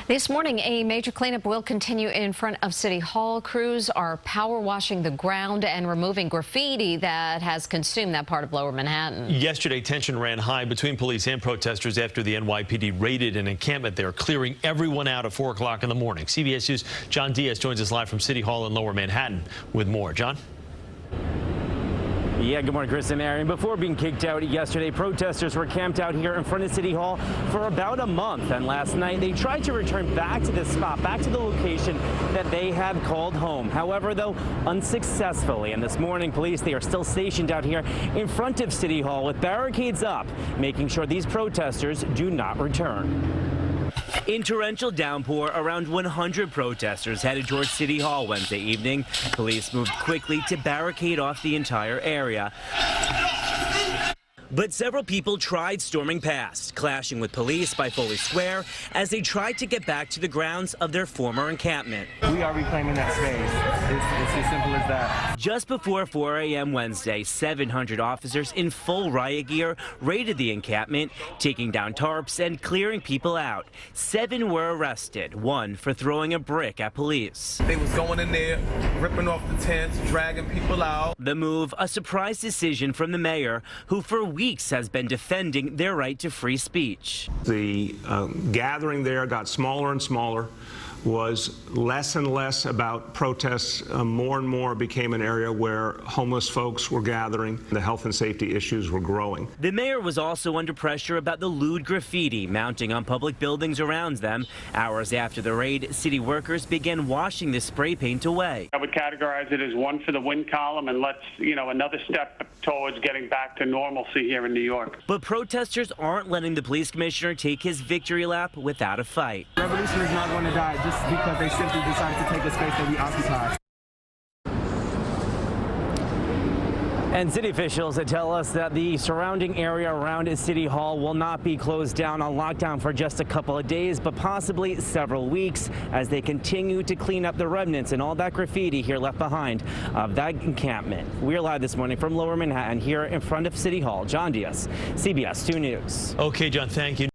This morning, a major cleanup will continue in front of City Hall. Crews are power washing the ground and removing graffiti that has consumed that part of Lower Manhattan. Yesterday, tension ran high between police and protesters after the NYPD raided an encampment there, clearing everyone out at 4 o'clock in the morning. CBS News' John Diaz joins us live from City Hall in Lower Manhattan with more. John? Yeah, good morning, Chris and Aaron. Before being kicked out yesterday, protesters were camped out here in front of City Hall for about a month. And last night, they tried to return back to this spot, back to the location that they had called home. However, though, unsuccessfully. And this morning, police, they are still stationed out here in front of City Hall with barricades up, making sure these protesters do not return. In torrential downpour, around 100 protesters headed towards City Hall Wednesday evening. Police moved quickly to barricade off the entire area. But several people tried storming past, clashing with police by Foley Square as they tried to get back to the grounds of their former encampment. We are reclaiming that space. It's as simple as that. Just before 4 a.m. Wednesday, 700 officers in full riot gear raided the encampment, taking down tarps and clearing people out. 7 were arrested, 1 for throwing a brick at police. They was going in there, ripping off the tents, dragging people out. The move, a surprise decision from the mayor, who for weeks has been defending their right to free speech. The gathering there got smaller and smaller, was less and less about protests. More and more became an area where homeless folks were gathering. The health and safety issues were growing. The mayor was also under pressure about the lewd graffiti mounting on public buildings around them. Hours after the raid, city workers began washing the spray paint away. I would categorize it as one for the win column and let's, another step towards getting back to normalcy here in New York. But protesters aren't letting the police commissioner take his victory lap without a fight. Revolution is not going to die just because they simply decided to take a space that we occupy. And city officials tell us that the surrounding area around City Hall will not be closed down on lockdown for just a couple of days, but possibly several weeks as they continue to clean up the remnants and all that graffiti here left behind of that encampment. We're live this morning from Lower Manhattan here in front of City Hall. John Diaz, CBS 2 News. Okay, John, thank you.